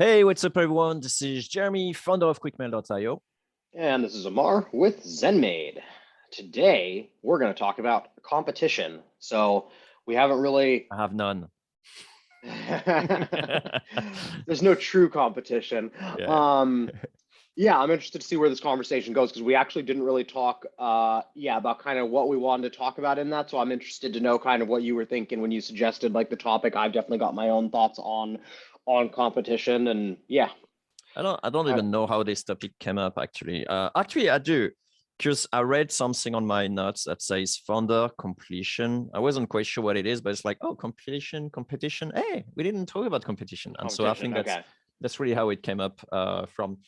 Hey, what's up, everyone? This is Jeremy, founder of QuickMail.io. And this is Amar with ZenMade. Today, we're going to talk about competition. So, we haven't really, I have none. there's no true competition. Yeah. Um, yeah, I'm interested to see where this conversation goes because we actually didn't really talk, about kind of what we wanted to talk about in that. So, I'm interested to know kind of what you were thinking when you suggested like the topic. I've definitely got my own thoughts on competition, and yeah, I don't kind of. even know how this topic came up actually. Actually, I do, because I read something on my notes that says founder completion. I wasn't quite sure what it is, but it's like, oh, competition. Hey, we didn't talk about competition. And so I Competition. think that's Okay. that's really how it came up from.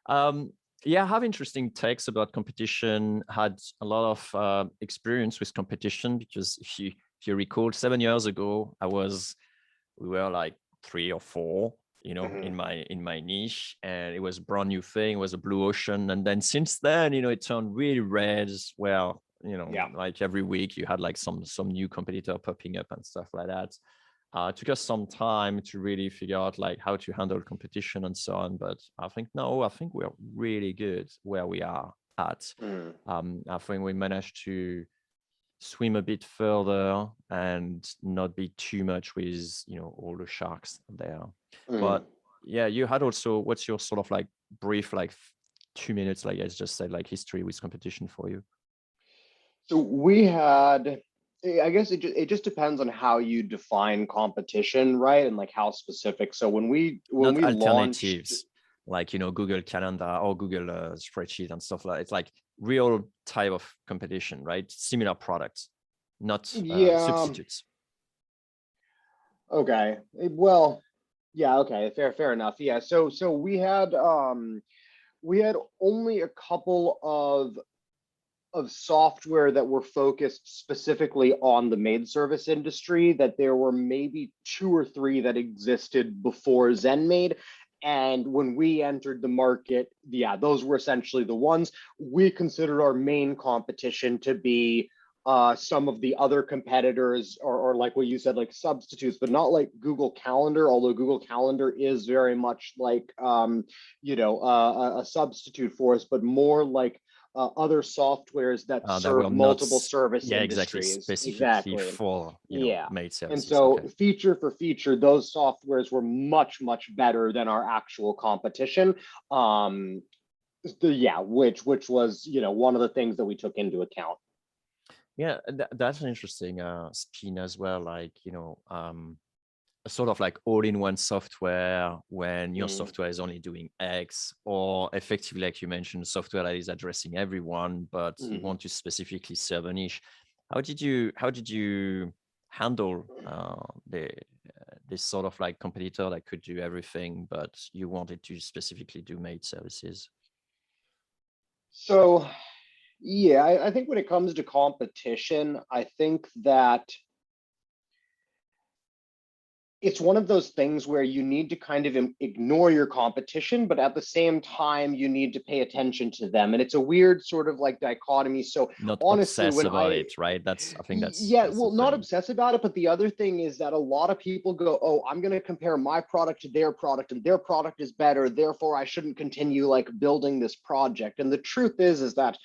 Um, yeah, I have interesting takes about competition. Had a lot of experience with competition because if you recall, 7 years ago, we were like three or four, Mhm. in my niche, and it was a brand new thing. It was a blue ocean, and then since then, it turned really red. Where Yeah. like every week you had like some new competitor popping up and stuff like that. It took us some time to really figure out like how to handle competition and so on, but I think we're really good where we are at. Mhm. I think we managed to swim a bit further and not be too much with all the sharks there. Mhm. But yeah, you had also, what's your sort of like brief, like 2 minutes, like I just said, like history with competition for you? So we had, I guess it just depends on how you define competition, right? And like how specific. So when Not we launched, alternatives like Google Calendar or Google spreadsheet and stuff like that. It's like real type of competition, right? Similar products, not yeah, substitutes. okay. Well, yeah, okay, fair enough. Yeah. So we had only a couple of software that were focused specifically on the maid service industry, that there were maybe two or three that existed before ZenMaid. And when we entered the market, yeah, those were essentially the ones. We considered our main competition to be some of the other competitors, or like what you said, like substitutes, but not like Google Calendar, although Google Calendar is very much like, a substitute for us, but more like other softwares that That were serve not, multiple service yeah, exactly, industries. specifically Exactly. for Yeah. maid And services. so Okay. feature for feature, those softwares were much better than our actual competition. Um, yeah, which was, one of the things that we took into account. Yeah, that's an interesting spin as well. Like, a sort of like all-in-one software when your Mm. software is only doing X, or effectively, like you mentioned, software that is addressing everyone, but you Mm. want to specifically serve a niche. How did you handle this sort of like competitor that could do everything, but you wanted to specifically do maid services? So, yeah, I think when it comes to competition, I think that it's one of those things where you need to kind of ignore your competition, but at the same time, you need to pay attention to them. And it's a weird sort of like dichotomy. So Not honestly, obsess when about I, it, right? I think yeah, that's the well, not thing. obsess about it, but the other thing is that a lot of people go, oh, I'm going to compare my product to their product, and their product is better, therefore I shouldn't continue like building this project. And the truth is that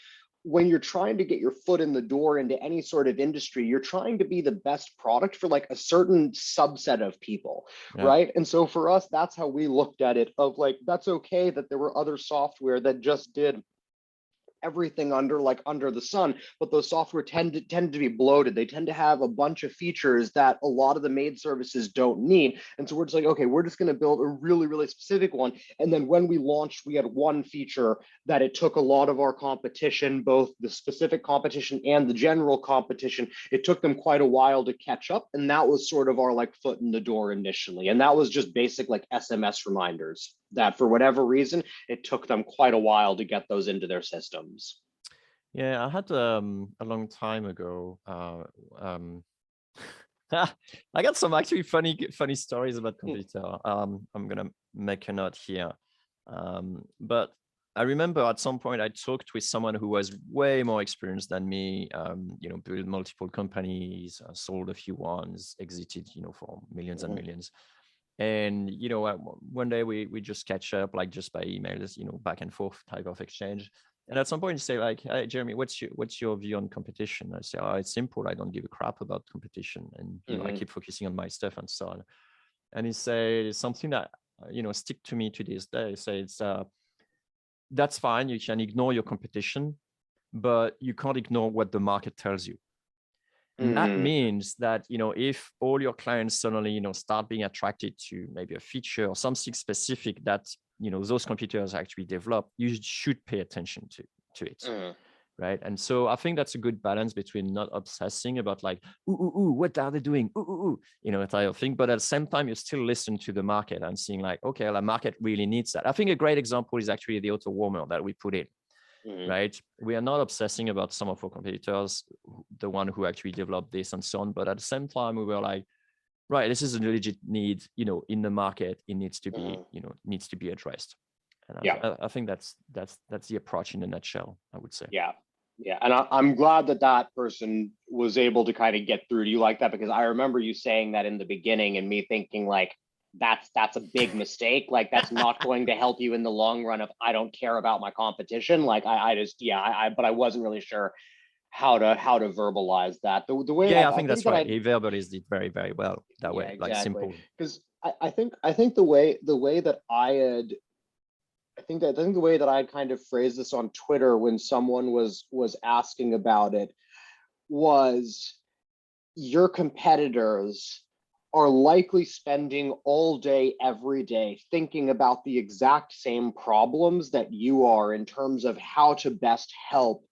when you're trying to get your foot in the door into any sort of industry, you're trying to be the best product for like a certain subset of people, Yeah. right? And so for us, that's how we looked at it, of like, that's okay that there were other software that just did everything under the sun, but those software tend to be bloated. They tend to have a bunch of features that a lot of the maid services don't need. And so we're just like, okay, we're just going to build a really specific one. And then when we launched, we had one feature that it took a lot of our competition, both the specific competition and the general competition, it took them quite a while to catch up. And that was sort of our like foot in the door initially. And that was just basic like SMS reminders that for whatever reason it took them quite a while to get those into their systems. Yeah, I had a long time ago. I got some actually funny stories about computer. I'm gonna make a note here. But I remember at some point I talked with someone who was way more experienced than me. Built multiple companies, sold a few ones, exited, for millions and Mhm. millions. And one day we just catch up, like just by emails, back and forth type of exchange. And at some point you say like, hey Jeremy, what's your view on competition? I say, oh, it's simple, I don't give a crap about competition, and I keep focusing on my stuff and so on. And he said something that stick to me to this day. Say it's that's fine, you can ignore your competition, but you can't ignore what the market tells you. And that means that, if all your clients suddenly, start being attracted to maybe a feature or something specific that, those computers actually develop, you should pay attention to it. Right. And so I think that's a good balance between not obsessing about like, ooh, what are they doing? Ooh, type of thing. But at the same time, you still listen to the market and seeing like, okay, well, the market really needs that. I think a great example is actually the auto warmer that we put in. Right. We are not obsessing about some of our competitors, the one who actually developed this and so on. But at the same time, we were like, right, this is a legit need, in the market. It needs to be, needs to be addressed. And I think that's the approach in a nutshell, I would say. Yeah. And I'm glad that person was able to kind of get through to you like that, because I remember you saying that in the beginning and me thinking like, that's a big mistake. Like that's not going to help you in the long run if I don't care about my competition. Like but I wasn't really sure how to verbalize that. The way I think that's right. He verbalized it very, very well that way, exactly. Like simple. Because I think the way that I think the way that I kind of phrased this on Twitter when someone was asking about it was, your competitors are likely spending all day, every day, thinking about the exact same problems that you are in terms of how to best help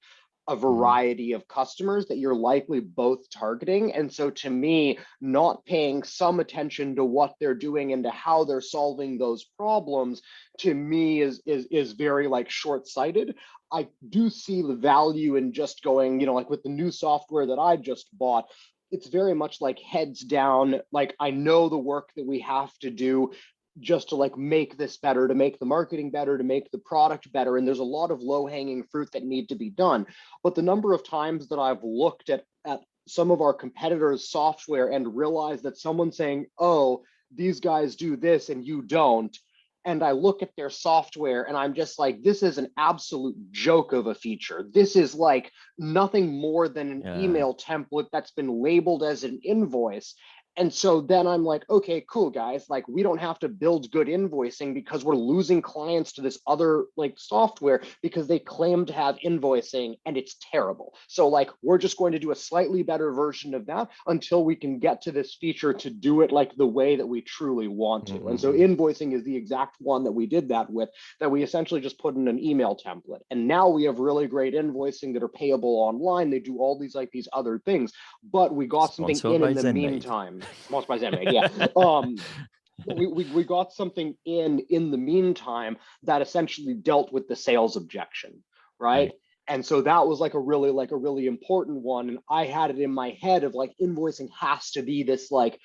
a variety of customers that you're likely both targeting. And so to me, not paying some attention to what they're doing and to how they're solving those problems, to me is very like short-sighted. I do see the value in just going, like with the new software that I just bought, it's very much like heads down. Like I know the work that we have to do just to like make this better, to make the marketing better, to make the product better. And there's a lot of low-hanging fruit that need to be done. But the number of times that I've looked at some of our competitors' software and realized that someone's saying, oh, these guys do this and you don't. And I look at their software and I'm just like, this is an absolute joke of a feature. This is like nothing more than an email template that's been labeled as an invoice. And so then I'm like, okay, cool, guys. Like, we don't have to build good invoicing because we're losing clients to this other like software because they claim to have invoicing and it's terrible. So like, we're just going to do a slightly better version of that until we can get to this feature to do it like the way that we truly want to. And so invoicing is the exact one that we did that with, that we essentially just put in an email template. And now we have really great invoicing that are payable online. They do all these like these other things, but we got something in the meantime. Sponsored by Zenmate, yeah. We got something in the meantime that essentially dealt with the sales objection, right? And so that was like a really important one. And I had it in my head of like, invoicing has to be this like,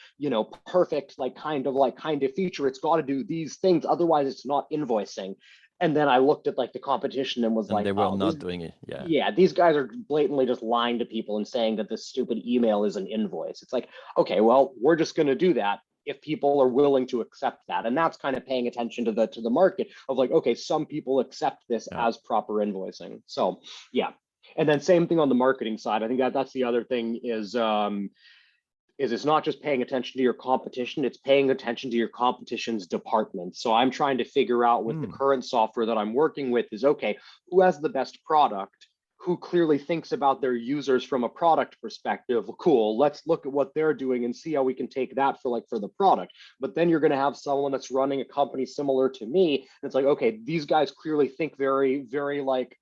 perfect, like kind of feature. It's got to do these things. Otherwise it's not invoicing. And then I looked at like the competition and was like, they were not doing it. Yeah, these guys are blatantly just lying to people and saying that this stupid email is an invoice. It's like, okay, well, we're just going to do that if people are willing to accept that. And that's kind of paying attention to the market of like, okay, some people accept this as proper invoicing. So yeah. And then same thing on the marketing side. I think that's the other thing is it's not just paying attention to your competition, it's paying attention to your competition's department. So I'm trying to figure out with the current software that I'm working with is, okay, who has the best product? Who clearly thinks about their users from a product perspective? Cool, let's look at what they're doing and see how we can take that for the product. But then you're going to have someone that's running a company similar to me. And it's like, okay, these guys clearly think very, very like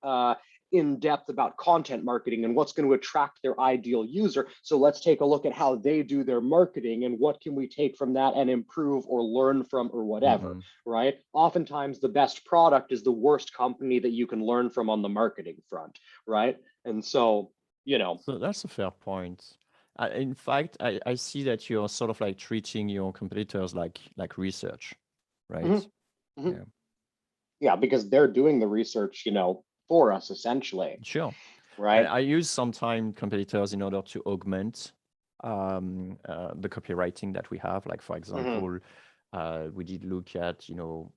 in depth about content marketing and what's going to attract their ideal user. So let's take a look at how they do their marketing and what can we take from that and improve or learn from or whatever, right? Oftentimes the best product is the worst company that you can learn from on the marketing front, right? And so, So that's a fair point. In fact, I see that you're sort of like treating your competitors like research, right? Yeah, because they're doing the research, for us essentially. Sure. Right. I use sometimes competitors in order to augment the copywriting that we have. Like for example, We did look at,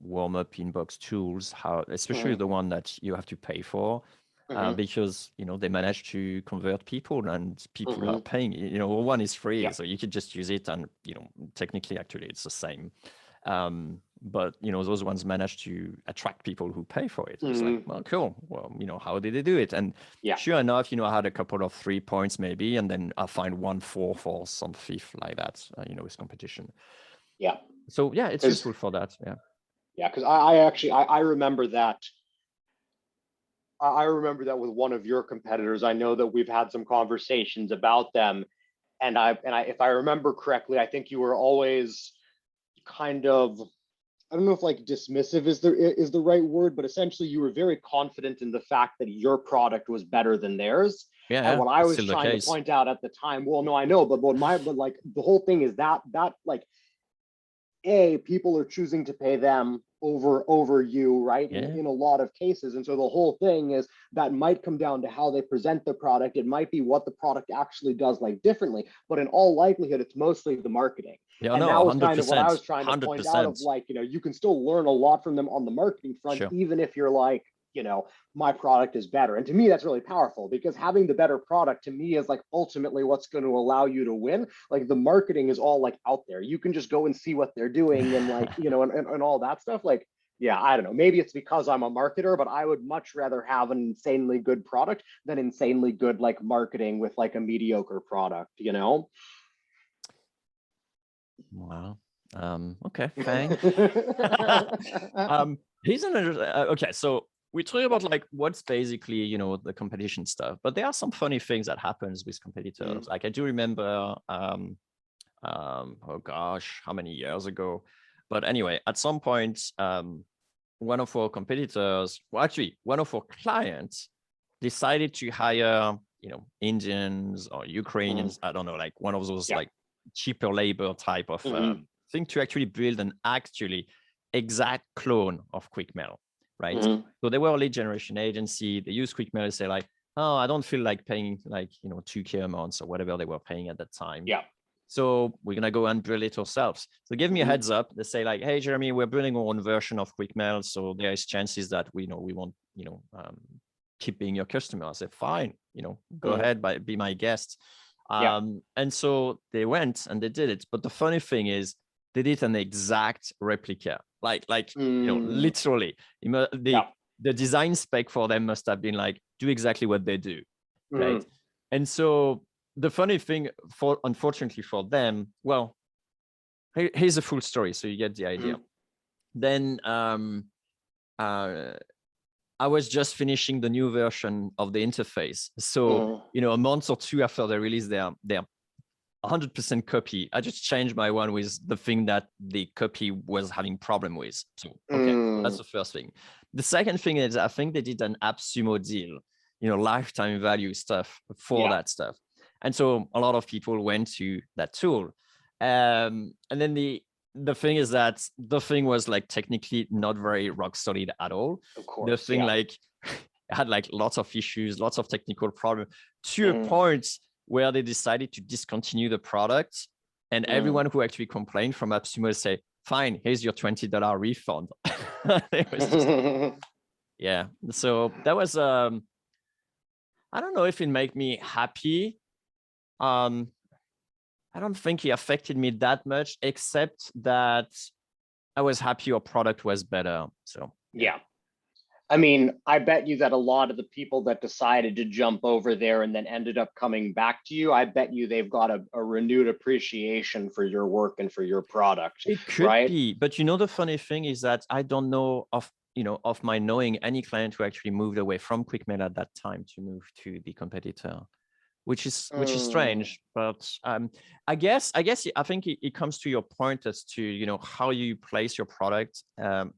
warm up inbox tools, how, especially Mhm, the one that you have to pay for, mhm, because, they manage to convert people and people are mhm. paying, one is free. Yeah. So you could just use it and, technically actually it's the same. But, those ones manage to attract people who pay for it. It's like, Mhm. well, cool. Well, how did they do it? And Yeah. sure enough, I had a couple of 3 points maybe, and then I find 1 4 or some fifth like that, with competition. Yeah. So yeah, it's Because useful for that. Yeah. yeah, because I actually I remember that. I remember that with one of your competitors. I know that we've had some conversations about them, and I if I remember correctly, I think you were always kind of, I don't know if like dismissive is the right word, but essentially you were very confident in the fact that your product was better than theirs. Yeah, And yeah, what I it's was still the trying to case. point out at the time, well, no, I know, but like the whole thing is that like people are choosing to pay them over you, right, Yeah. in a lot of cases. And so the whole thing is that might come down to how they present the product. It might be what the product actually does like differently, but in all likelihood it's mostly the marketing. Yeah, And no, that was kind of what I 100%. was trying to point out, of 100%. like, you can still learn a lot from them on the marketing front, Sure. even if you're like, my product is better. And to me, that's really powerful, because having the better product to me is like ultimately what's going to allow you to win. Like the marketing is all like out there. You can just go and see what they're doing, and like, and all that stuff. Like, yeah, I don't know. Maybe it's because I'm a marketer, but I would much rather have an insanely good product than insanely good like marketing with like a mediocre product. Wow. Okay, thanks. Here's another. Okay, so we talk about like what's basically the competition stuff, but there are some funny things that happens with competitors. Mhm, Like I do remember, oh gosh, how many years ago? But anyway, at some point, one of our competitors, well, actually, one of our clients decided to hire, Indians or mhm. Ukrainians. I don't know, like one of those Yeah. like cheaper labor type of Mhm, thing to actually build an actually exact clone of QuickMail, right? mhm. So they were a lead generation agency. They use QuickMail to say like, oh, I don't feel like paying like 2K a month or whatever they were paying at that time. Yeah. So we're gonna go and build it ourselves. So give me a Mhm, heads up. They say like, hey Jeremy, we're building our own version of QuickMail, so there is chances that we won't keep being your customer. I said fine, go mhm. ahead, be my guest. Yeah. And so they went and they did it. But the funny thing is, they did an exact replica, like Mm, literally. yeah. The design spec for them must have been like do exactly what they do, right? Mhm, And so the funny thing, for unfortunately for them, well, here's a full story, so you get the idea. mhm, Then uh, I was just finishing the new version of the interface, so mhm, a month or two after they released their 100% copy, I just changed my one with the thing that the copy was having problem with. So okay, so that's mm, the first thing. The second thing is I think they did an AppSumo deal, lifetime value stuff for yeah. that stuff. And so a lot of people went to that tool. And then the thing is that the thing was like technically not very rock solid at all. Of The course. thing Yeah. like had like lots of issues, lots of technical problems, to a Mhm, point where they decided to discontinue the product. And mhm. everyone who actually complained from AppSumo say, fine, here's your $20 refund. It was just, yeah. So that was, I don't know if it made me happy. Um, I don't think it affected me that much, except that I was happy your product was better. So yeah. Yeah. I mean, I bet you that a lot of the people that decided to jump over there and then ended up coming back to you, I bet you they've got a renewed appreciation for your work and for your product, It could right? be, but the funny thing is that I don't know of my knowing any client who actually moved away from QuickMail at that time to move to the competitor, which is Mm, strange. But I think it comes to your point as to how you place your product,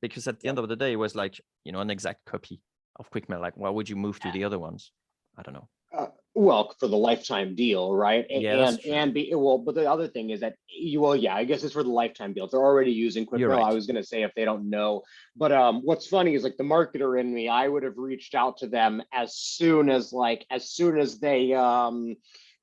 because at the yeah. end of the day, it was like an exact copy of QuickMail. Like, why would you move to the other ones? I don't know. Well, for the lifetime deal, right? Yeah, that's true. And be well, but the other thing is that well, yeah, I guess it's for the lifetime deal. If they're already using You're QuickMail, I right. was gonna say if they don't know, but what's funny is like the marketer in me, I would have reached out to them as soon as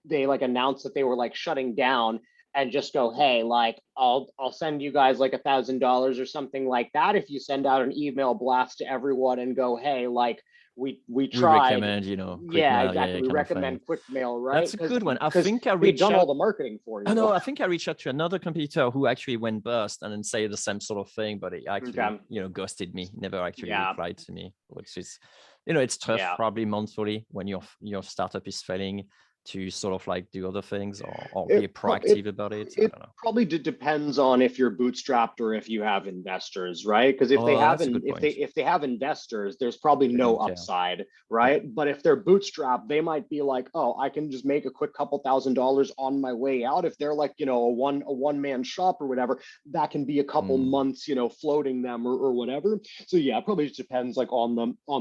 they like announced that they were like shutting down. and just go, hey, like I'll send you guys like $1,000 or something like that if you send out an email blast to everyone and go, hey, like we We tried. recommend, quick Yeah, mail, yeah, exactly. yeah, We kind of thing. recommend quick mail, right? That's a good one. I think I we've reached done all out. the marketing for Oh you. no, I think I reached out to another competitor who actually went bust and then say the same sort of thing, but he actually, Okay. ghosted me, never actually Yeah. replied to me, which is, it's tough Yeah. probably monthly when your startup is failing to sort of like do other things or be It pro- it proactive about it. I it don't know. probably depends on if you're bootstrapped or if you have investors, right? Because Oh, that's a good point. if they have investors, there's probably They no don't care. upside, Yeah. right? But if they're bootstrapped, they might be like, oh, I can just make a quick couple $1,000s on my way out. If they're like, a one man shop or whatever, that can be a couple Mm. months, floating them or whatever. So yeah, it probably just depends like on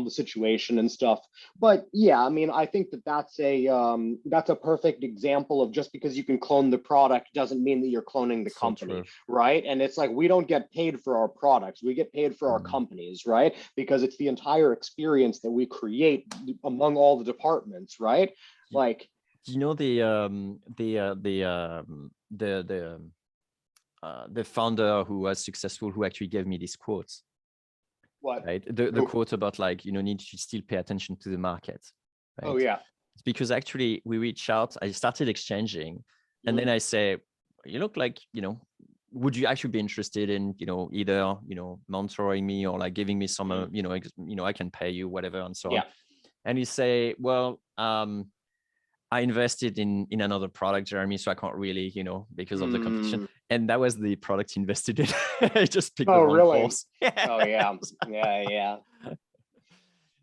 the situation and stuff. But yeah, I mean, I think that's a perfect example of just because you can clone the product doesn't mean that you're cloning the So company, true. right? And it's like we don't get paid for our products, we get paid for our Mm. companies, right? Because it's the entire experience that we create among all the departments, right? Y- Like, You know the founder who was successful who actually gave me these quotes, what? right? The Who? quote about like need to still pay attention to the market, Oh right? yeah. It's because actually we reach out, I started exchanging, and then Mhm. I say, you look like, would you actually be interested in, either, mentoring me or like giving me some, Mhm. I can pay you whatever and so on. Yeah. And you say, well, I invested in another product, Jeremy, so I can't really, because of the competition. Mm. And that was the product he invested in. I just picked the Oh wrong really? course. Oh yeah. Yeah.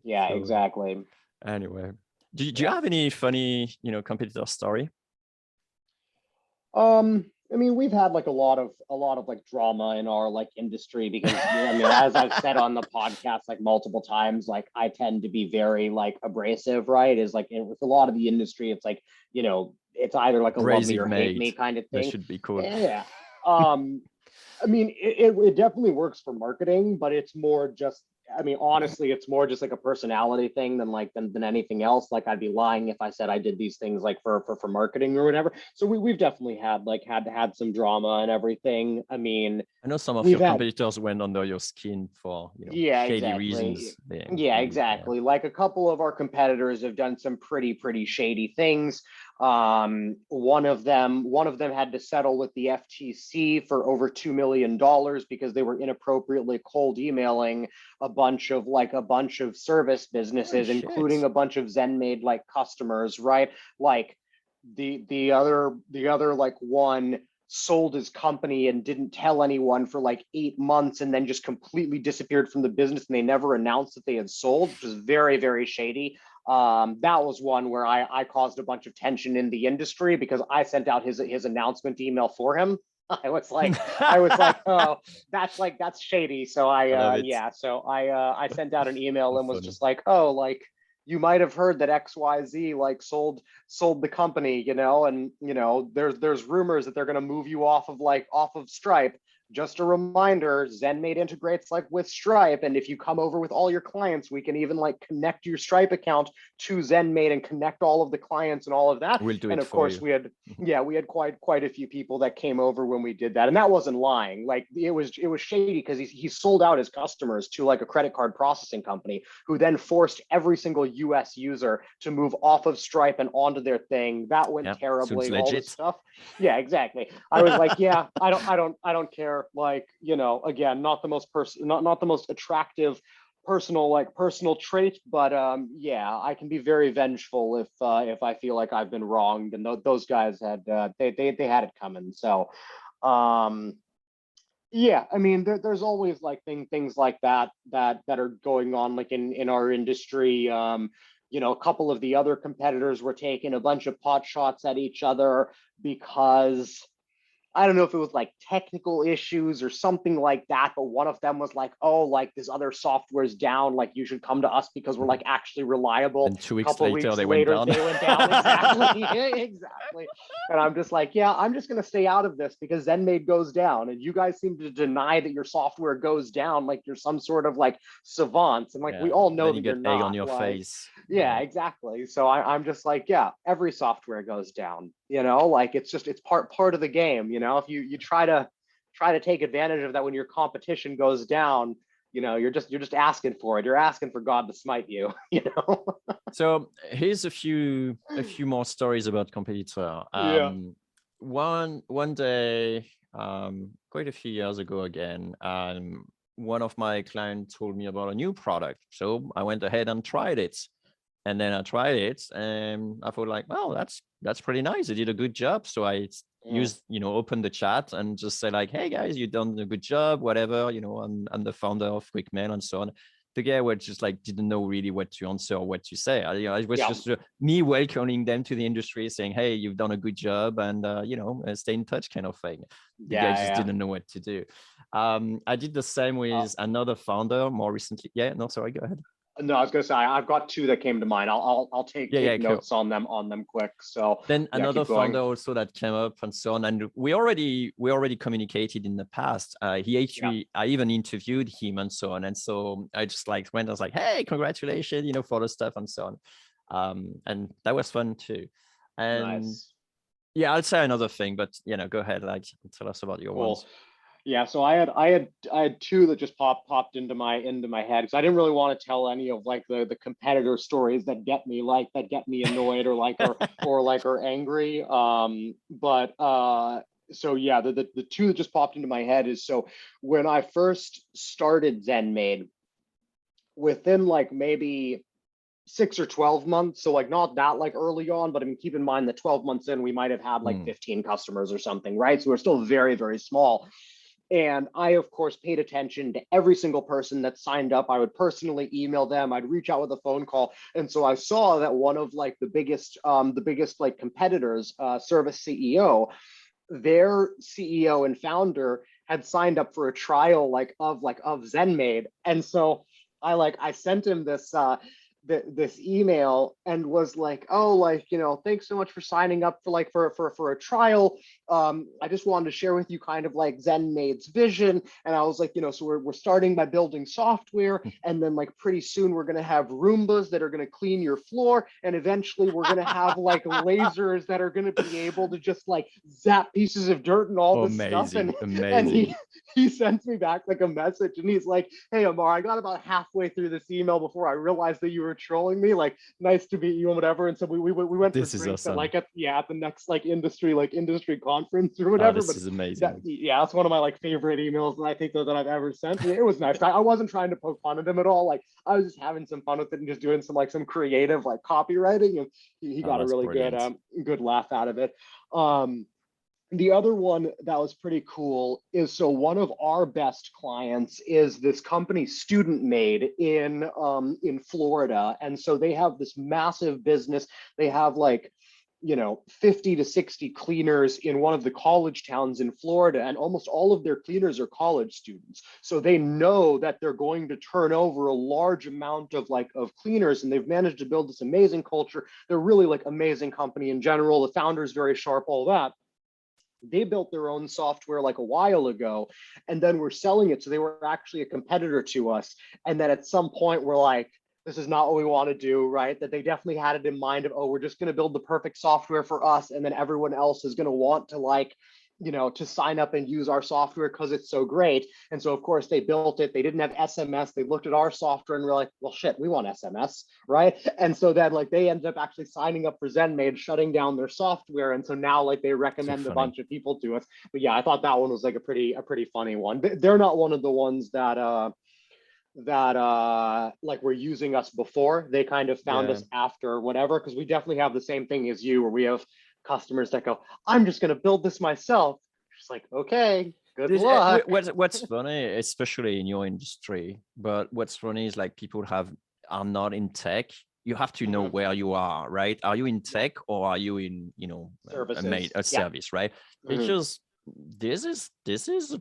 Yeah, So exactly. anyway, do you Yeah. have any funny, competitor story? I mean, we've had like a lot of like drama in our like industry because I mean, as I've said on the podcast like multiple times, like I tend to be very like abrasive, right? Is like with a lot of the industry, it's like, it's either like a love me Abrasive or hate mate. me kind of That thing. should be cool. Yeah. Um, I mean, it definitely works for marketing, but it's more just, I mean, honestly, it's more just like a personality thing than anything else. Like I'd be lying if I said I did these things like for marketing or whatever. So we've definitely had some drama and everything. I mean, I know some of we've your had competitors went under your skin for, yeah, shady exactly. reasons. They, Yeah, yeah. exactly. Like a couple of our competitors have done some pretty shady things. One of them had to settle with the FTC for over $2 million because they were inappropriately cold emailing a bunch of service Holy businesses, including shit. a bunch of ZenMaid like customers, right? Like the other like one sold his company and didn't tell anyone for like 8 months and then just completely disappeared from the business and they never announced that they had sold, which was very shady. That was one where I caused a bunch of tension in the industry because I sent out his announcement email for him. I was like, oh, that's shady. So I love I it. yeah, so I sent out an email So and was funny. just like, oh, like you might have heard that XYZ like sold the company, and there's rumors that they're going to move you off of Stripe. Just a reminder, ZenMate integrates like with Stripe, and if you come over with all your clients, we can even like connect your Stripe account to ZenMate and connect all of the clients and all of that. We'll do And it of for course, you. we had quite a few people that came over when we did that, and that wasn't lying. Like it was shady because he sold out his customers to like a credit card processing company, who then forced every single US user to move off of Stripe and onto their thing. That went Yeah, sounds terribly, all this legit. stuff. Yeah, exactly. I was like, yeah, I don't care. Like, again, not the most attractive personal trait, but yeah, I can be very vengeful if I feel like I've been wronged, and those guys had they had it coming. So um yeah, I mean, there's always like things like that are going on like in our industry. A couple of the other competitors were taking a bunch of pot shots at each other because I don't know if it was like technical issues or something like that, but one of them was like, oh, like this other software's down, like you should come to us because we're like actually reliable. Then two A weeks couple of later, weeks they went later, down. they went down. Exactly. Exactly. And I'm just like, yeah, I'm just going to stay out of this because ZenMaid goes down. And you guys seem to deny that your software goes down like you're some sort of like savants. And like, we Yeah, all know then you that you're get egg on not. your Like, face. yeah, Yeah. exactly. So I'm just like, yeah, every software goes down. like it's part of the game. If you try to take advantage of that when your competition goes down, you're just asking for it. You're asking for God to smite you. So here's a few more stories about competitor. Yeah. One day, quite a few years ago again, one of my clients told me about a new product. So I went ahead and tried it. And then I tried it and I thought like, well, that's pretty nice. They did a good job. So I used, open the chat and just say like, hey guys, you've done a good job, whatever, I'm the founder of QuickMail and so on. The guy was just like, didn't know really what to answer or what to say. It was just me welcoming them to the industry saying, hey, you've done a good job and, stay in touch kind of thing. The guy just didn't know what to do. I did the same with another founder more recently. Yeah, no, sorry, go ahead. No, I was gonna say I've got two that came to mind. I'll take notes on them quick. So then another founder also that came up and so on, and we already communicated in the past. I even interviewed him and so on, and so I just like went. I was like, hey, congratulations, for the stuff and so on, and that was fun too. And yeah, I'll say another thing, but go ahead, like tell us about your ones. Yeah, so I had two that just popped into my head because I didn't really want to tell any of like the competitor stories that get me annoyed or like or angry. But so yeah, the two that just popped into my head is, so when I first started ZenMaid, within like maybe 6 or 12 months, so like not that like early on, but I mean, keep in mind that 12 months in we might have had like 15 customers or something, right? So we're still very, very small. And I, of course, paid attention to every single person that signed up. I would personally email them. I'd reach out with a phone call. And so I saw that one of like the biggest like competitors, Service CEO, their CEO and founder had signed up for a trial of ZenMaid. And so I sent him this email and was like, oh, like, thanks so much for signing up for a trial. I just wanted to share with you kind of like ZenMaid's vision. And I was like, so we're starting by building software, and then like pretty soon we're going to have Roombas that are going to clean your floor. And eventually we're going to have like lasers that are going to be able to just like zap pieces of dirt and all this stuff. And he sent me back like a message and he's like, hey, Amar, I got about halfway through this email before I realized that you were trolling me, like, nice to meet you and whatever. And so we went for drinks awesome. At the next industry conference or whatever. This is amazing. That's one of my like favorite emails that I think that I've ever sent. It was nice. I wasn't trying to poke fun at him at all. Like, I was just having some fun with it and just doing some creative like copywriting, and he got a really good laugh out of it. The other one that was pretty cool is, so one of our best clients is this company Student Made in Florida. And so they have this massive business. They have like, 50 to 60 cleaners in one of the college towns in Florida, and almost all of their cleaners are college students. So they know that they're going to turn over a large amount of cleaners, and they've managed to build this amazing culture. They're really like amazing company in general. The founder's very sharp, all that. They built their own software like a while ago, and then we're selling it. So they were actually a competitor to us. And then at some point we're like, this is not what we want to do, right? That they definitely had it in mind of, oh, we're just going to build the perfect software for us, and then everyone else is going to want to to sign up and use our software because it's so great. And so of course they built it. They didn't have SMS. They looked at our software and were like, well, shit, we want SMS, right? And so then they ended up actually signing up for ZenMaid, shutting down their software. And so now they recommend a bunch of people to us. But yeah, I thought that one was like a pretty funny one. They're not one of the ones that were using us before. They kind of found us after whatever, because we definitely have the same thing as you, where we have customers that go, I'm just going to build this myself. Just like, okay, good luck. What's funny, especially in your industry, but what's funny is like people are not in tech. You have to know where you are, right? Are you in tech or are you in, a service, right? Because this is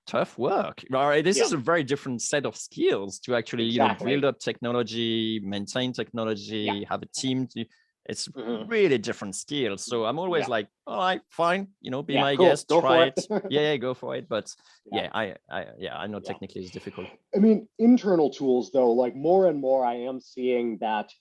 tough work, right? This is a very different set of skills to actually, build up technology, maintain technology, have a team to. It's really different skills. So I'm always like, all right, fine, be my guest, try it. Yeah, go for it. But I know technically it's difficult. I mean, internal tools though, like more and more I am seeing that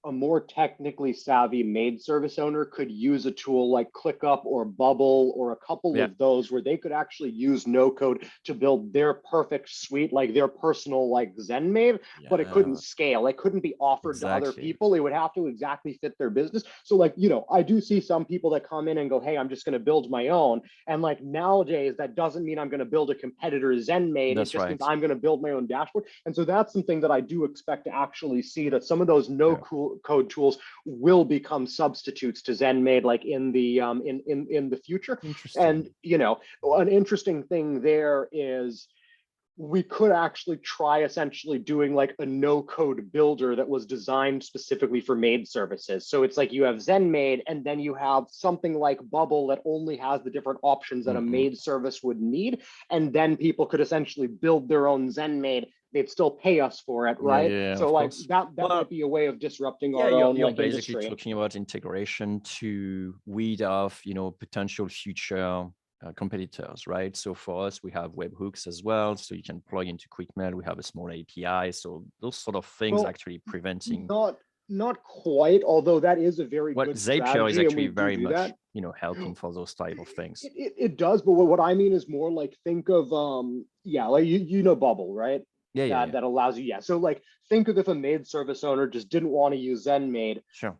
a more technically savvy maid service owner could use a tool like ClickUp or Bubble or a couple Yeah. of those where they could actually use no code to build their perfect suite, like their personal like Zen maid, but it couldn't Yeah, scale. It couldn't be offered to other exactly. people. It would have to exactly fit their business. So like, you know, I do see some people that come in and go, hey, I'm just going to build my own. And like nowadays, that doesn't mean I'm going to build a competitor Zen maid. It That's just means right. I'm going to build my own dashboard. And so that's something that I do expect to actually see, that some of those no code tools will become substitutes to ZenMaid, like in the in the future. And Interesting. you know, an interesting thing there is we could actually try essentially doing like a no code builder that was designed specifically for maid services. So it's like you have ZenMaid and then you have something like Bubble that only has the different options that a Mm-mm. maid service would need. And then people could essentially build their own ZenMaid. They'd still pay us for it, Yeah, right? yeah, So of like course. that Well, might be a way of disrupting yeah, our own you're like basically industry. talking about integration to weed off, potential future competitors, right? So for us, we have webhooks as well, so you can plug into QuickMail. We have a small API, so those sort of things Well, actually preventing. not quite, although that is a very Well, good Zapier is strategy, and we actually do very do much, that. helping for those type of things. It does, but what I mean is more like, think of yeah, like you know Bubble, right? Yeah, yeah, That yeah. that allows you, yeah. So like think of if a maid service owner just didn't want to use ZenMaid, Sure.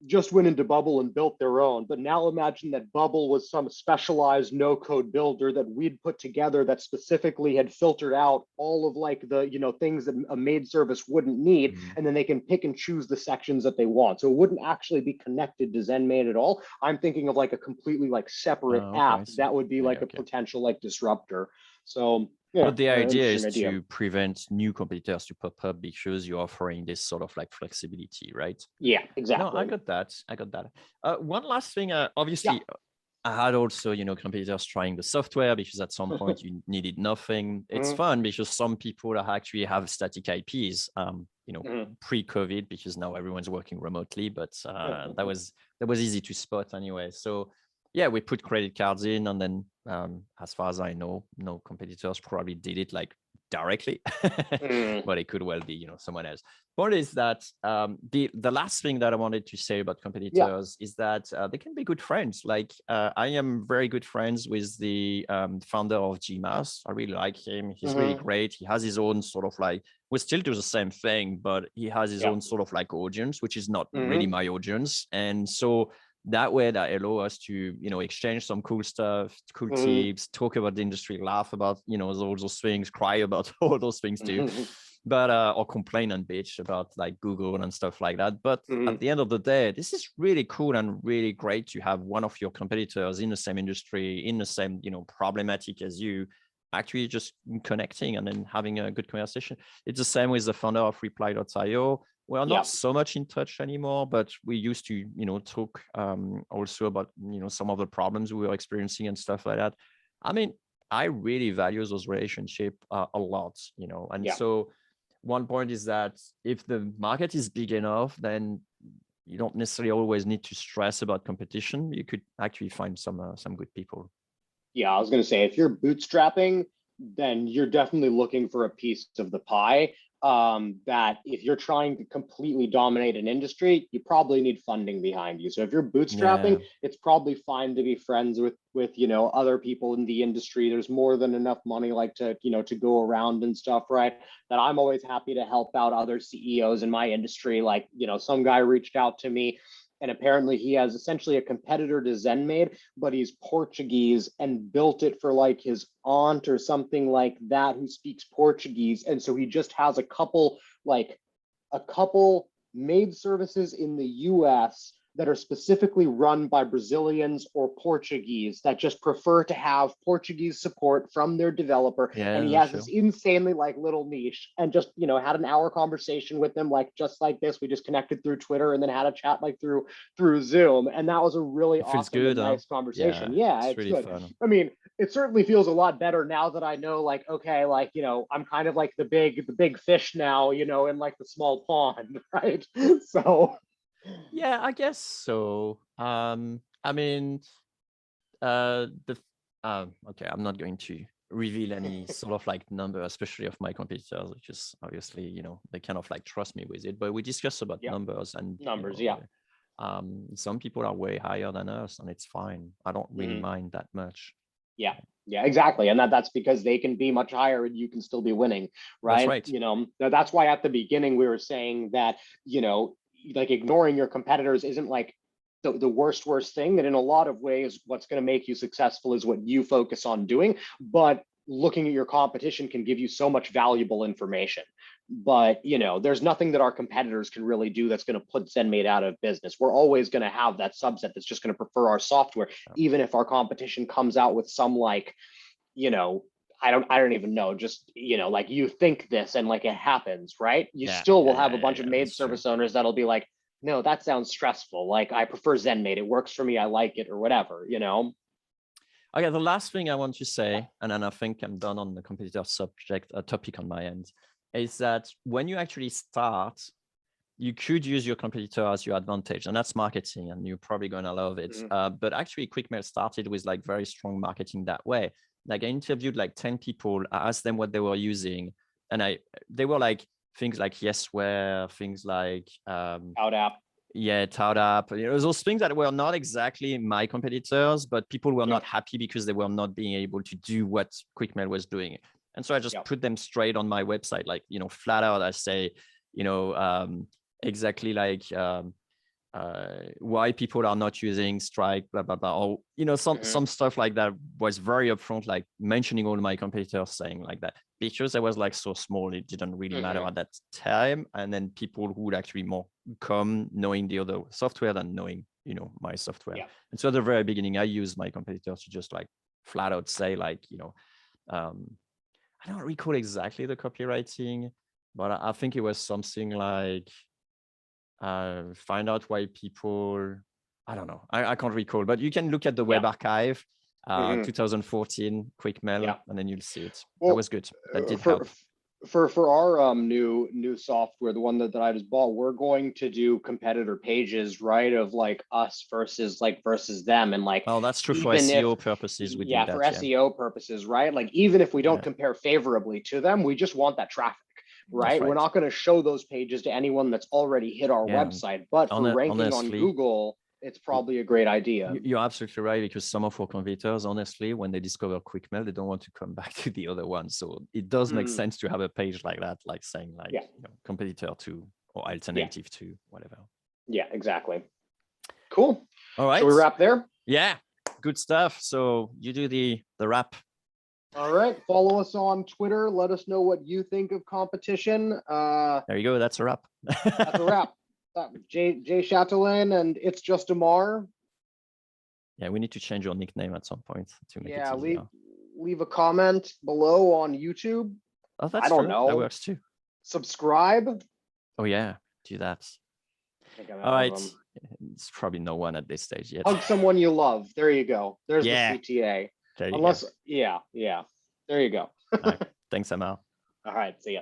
just went into Bubble and built their own. But now imagine that Bubble was some specialized no code builder that we'd put together that specifically had filtered out all of like the, you know, things that a maid service wouldn't need. Mm. And then they can pick and choose the sections that they want. So it wouldn't actually be connected to ZenMaid at all. I'm thinking of like a completely like separate Okay, app I see. that would be Yeah, yeah, like a okay. potential like disruptor. So yeah, But the idea interesting is idea. to prevent new competitors to pop up because you're offering this sort of like flexibility, right? Yeah, No, I exactly. got that. I got that. One last thing, Yeah. obviously, I had also, competitors trying the software because at some point you needed nothing. It's Mhm, fun because some people actually have static IPs, mhm. pre-COVID, because now everyone's working remotely, but that was easy to spot anyway. So yeah, we put credit cards in, and then as far as I know, no competitors probably did it like directly, Mm, but it could well be, someone else. Point is that the last thing that I wanted to say about yeah. competitors is that they can be good friends. Like I am very good friends with the founder of Gmas. I really like him. He's really Mhm, great. He has his own sort of like, we still do the same thing, but he has his yeah. own sort of like audience, which is not really Mhm, my audience. And so that way that allow us to exchange some cool stuff, cool mhm, tips, talk about the industry, laugh about all those things, cry about all those things too, mhm, but or complain and bitch about like Google and stuff like that. But at mhm. the end of the day, this is really cool and really great to have one of your competitors in the same industry, in the same problematic as you, actually just connecting and then having a good conversation. It's the same with the founder of reply.io. We are not Yeah, so much in touch anymore, but we used to talk also about some of the problems we were experiencing and stuff like that. I mean, I really value those relationships a lot, and yeah, so one point is that if the market is big enough, then you don't necessarily always need to stress about competition. You could actually find some good people. yeah. I was gonna say, if you're bootstrapping, then you're definitely looking for a piece of the pie. That if you're trying to completely dominate an industry, you probably need funding behind you. So if you're Yeah, bootstrapping, it's probably fine to be friends with other people in the industry. There's more than enough money like to to go around and stuff, right? That I'm always happy to help out other CEOs in my industry. Like some guy reached out to me, and apparently he has essentially a competitor to ZenMaid, but he's Portuguese and built it for like his aunt or something like that who speaks Portuguese. And so he just has a couple maid services in the US that are specifically run by Brazilians or Portuguese that just prefer to have Portuguese support from their developer. And he yeah, has this sure. insanely like little niche, and just, had an hour conversation with them, like just like this. We just connected through Twitter and then had a chat like through Zoom. And that was a really It feels awesome and good, huh? nice conversation. Yeah, Yeah, it's it's really good. fun. I mean, it certainly feels a lot better now that I know, like, okay, like, I'm kind of like the big fish now, in like the small pond, right? So Yeah, I guess so. I mean, the okay, I'm not going to reveal any sort of like number, especially of my competitors, which is obviously, they kind of like trust me with it. But we discuss about numbers and Numbers, some people are way higher than us, and it's fine. I don't really mind that much. Yeah, exactly. And that's because they can be much higher and you can still be winning, right? That's right. That's why at the beginning we were saying that, like ignoring your competitors isn't like the worst thing. That in a lot of ways, what's going to make you successful is what you focus on doing. But looking at your competition can give you so much valuable information. But there's nothing that our competitors can really do that's going to put ZenMaid out of business. We're always going to have that subset that's just going to prefer our software, even if our competition comes out with some like, I don't even know, just like you think this and like it happens, right? You still will have a bunch of maid service owners that'll be like, no, that sounds stressful. Like I prefer ZenMaid. It works for me. I like it or whatever, Okay, the last thing I want to say, and then I think I'm done on the competitor topic on my end, is that when you actually start, you could use your competitor as your advantage, and that's marketing, and you're probably going to love it. But actually, QuickMail started with like very strong marketing that way. Like I interviewed like 10 people, I asked them what they were using, and they were like things like Yesware, things like OutApp. Yeah, ToutApp. Those things that were not exactly my competitors, but people were not happy because they were not being able to do what QuickMail was doing. And so I just put them straight on my website, like, flat out. I say, exactly like why people are not using Strike, blah, blah, blah. Or, some stuff like that was very upfront, like mentioning all my competitors, saying like that. Because I was like so small, it didn't really matter at that time. And then people who would actually more come knowing the other software than knowing, my software. And so at the very beginning, I used my competitors to just like flat out say like, I don't recall exactly the copywriting, but I think it was something like, find out why people, I don't know, I can't recall, but you can look at the web archive, 2014 QuickMail, and then you'll see it. That was good. That did help. For our new software, the one that I just bought, we're going to do competitor pages, right? Of like us versus them, and like. Oh, that's true for SEO purposes. We do that, for SEO purposes, right? Like even if we don't compare favorably to them, we just want that traffic. Right? We're not going to show those pages to anyone that's already hit our website, but for ranking on Google, it's probably a great idea. You're absolutely right, because some of our competitors, honestly, when they discover QuickMail, they don't want to come back to the other one. So it does make sense to have a page like that, like saying like competitor to or alternative to whatever. Yeah, exactly. Cool. All right. Shall we wrap there? Yeah, good stuff. So you do the wrap. All right. Follow us on Twitter. Let us know what you think of competition. There you go. That's a wrap. That's a wrap. Jay Chatelain, and it's just Amar. Yeah, we need to change your nickname at some point to make it easier. Leave a comment below on YouTube. Oh, that's I don't know. That works too. Subscribe. Oh yeah, do that. All right. It's probably no one at this stage yet. Hug someone you love. There you go. There's the CTA. There you go. There you go. All right. Thanks, Amar. All right. See ya.